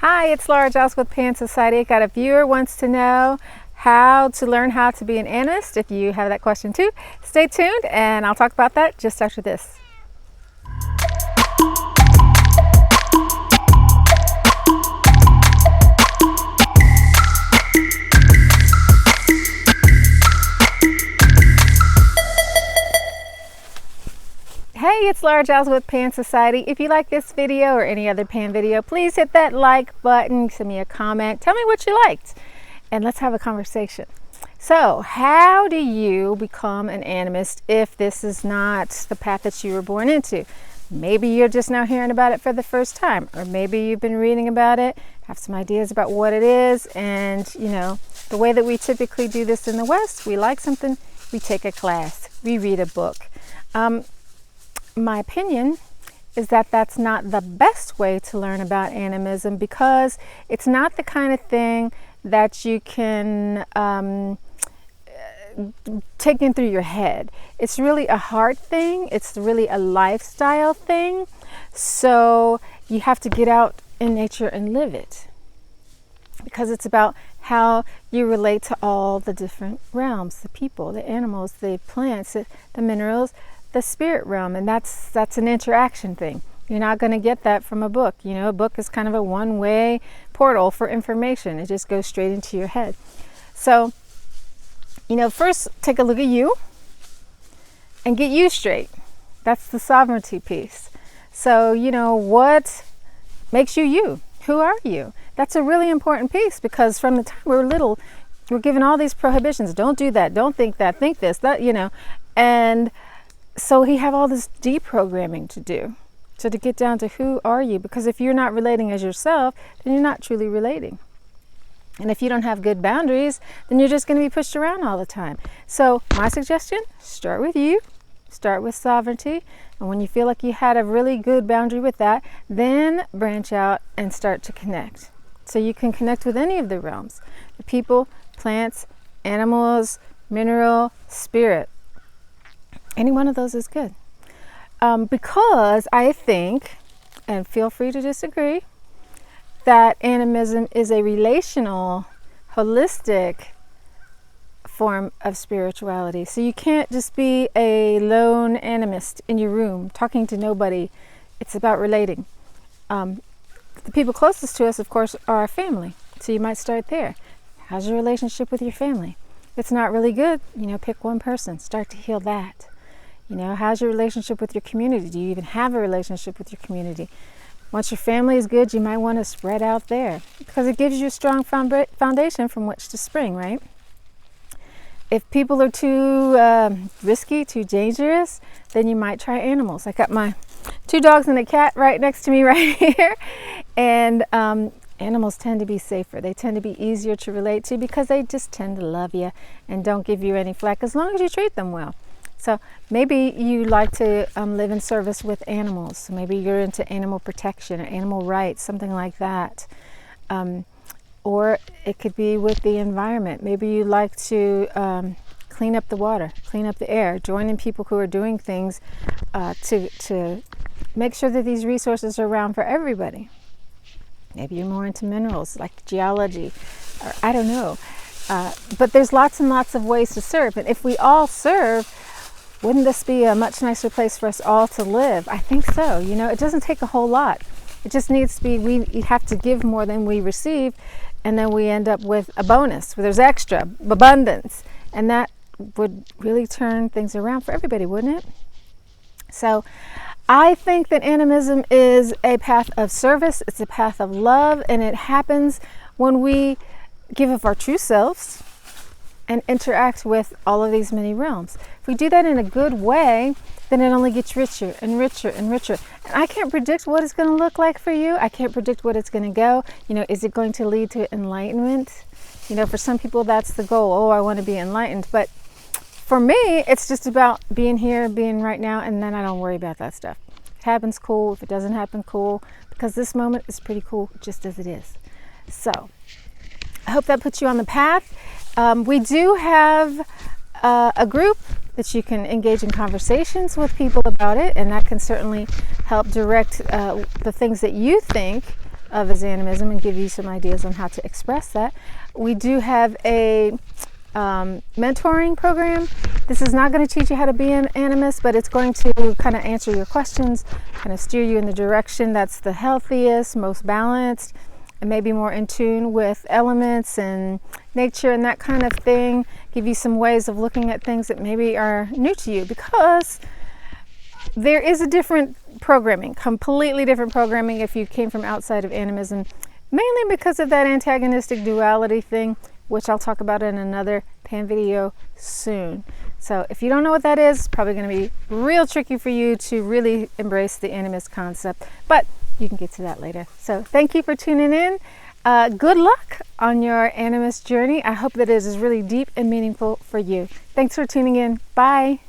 Hi, it's Laura Giles with Pan Society. Got a viewer wants to know how to learn how to be an animist. If you have that question too, stay tuned and I'll talk about that just after this. Hey, it's Laura Giles with Pan Society. If you like this video or any other Pan video, please hit that like button, send me a comment, tell me what you liked, and let's have a conversation. So, how do you become an animist if this is not the path that you were born into? Maybe you're just now hearing about it for the first time, or maybe you've been reading about it, have some ideas about what it is, and the way that we typically do this in the West, we like something, we take a class, we read a book. My opinion is that that's not the best way to learn about animism, because it's not the kind of thing that you can take in through your head. It's really a heart thing. It's really a lifestyle thing. So you have to get out in nature and live it, because it's about how you relate to all the different realms, the people, the animals, the plants, the minerals, the spirit realm, and that's an interaction thing. You're not going to get that from a book. A book is kind of a one-way portal for information. It just goes straight into your head. So, first take a look at you and get you straight. That's the sovereignty piece. So, what makes you you? Who are you? That's a really important piece, because from the time we're little, we're given all these prohibitions. Don't do that. Don't think that. Think this. That, and so we have all this deprogramming to do. So to get down to who are you, because if you're not relating as yourself, then you're not truly relating. And if you don't have good boundaries, then you're just going to be pushed around all the time. So my suggestion, start with you, start with sovereignty. And when you feel like you had a really good boundary with that, then branch out and start to connect. So you can connect with any of the realms, the people, plants, animals, mineral, spirit. Any one of those is good, because I think, and feel free to disagree, that animism is a relational, holistic form of spirituality. So you can't just be a lone animist in your room talking to nobody. It's about relating. The people closest to us, of course, are our family. So you might start there. How's your relationship with your family? If it's not really good, pick one person, start to heal that. How's your relationship with your community? Do you even have a relationship with your community? Once your family is good, you might want to spread out there, because it gives you a strong foundation from which to spring, right? If people are too risky, too dangerous, then you might try animals. I got my 2 dogs and a cat right next to me right here. And animals tend to be safer. They tend to be easier to relate to, because they just tend to love you and don't give you any flack as long as you treat them well. So maybe you like to live in service with animals. So maybe you're into animal protection or animal rights, something like that. Or it could be with the environment. Maybe you like to clean up the water, clean up the air, join in people who are doing things to make sure that these resources are around for everybody. Maybe you're more into minerals, like geology, or I don't know. But there's lots and lots of ways to serve. And if we all serve, wouldn't this be a much nicer place for us all to live? I think so. It doesn't take a whole lot. It just needs to be, we have to give more than we receive, and then we end up with a bonus, where there's extra, abundance. And that would really turn things around for everybody, wouldn't it? So I think that animism is a path of service. It's a path of love, and it happens when we give of our true selves and interact with all of these many realms. If we do that in a good way, then it only gets richer and richer and richer. And I can't predict what it's going to look like for you. I can't predict what it's going to go. Is it going to lead to enlightenment? For some people, that's the goal. Oh, I want to be enlightened. But for me, it's just about being here, being right now, and then I don't worry about that stuff. If it happens, cool. If it doesn't happen, cool. Because this moment is pretty cool just as it is. So I hope that puts you on the path. We do have a group that you can engage in conversations with people about it, and that can certainly help direct the things that you think of his animism and give you some ideas on how to express that. We do have a mentoring program. This is not going to teach you how to be an animist, but it's going to kind of answer your questions, kind of steer you in the direction that's the healthiest, most balanced, and maybe more in tune with elements and nature and that kind of thing. Give you some ways of looking at things that maybe are new to you, because there is a different programming, completely different programming if you came from outside of animism, mainly because of that antagonistic duality thing, which I'll talk about in another pan video soon. So if you don't know what that is, it's probably going to be real tricky for you to really embrace the animist concept, but you can get to that later. So thank you for tuning in. Good luck on your animist journey. I hope that it is really deep and meaningful for you. Thanks for tuning in. Bye.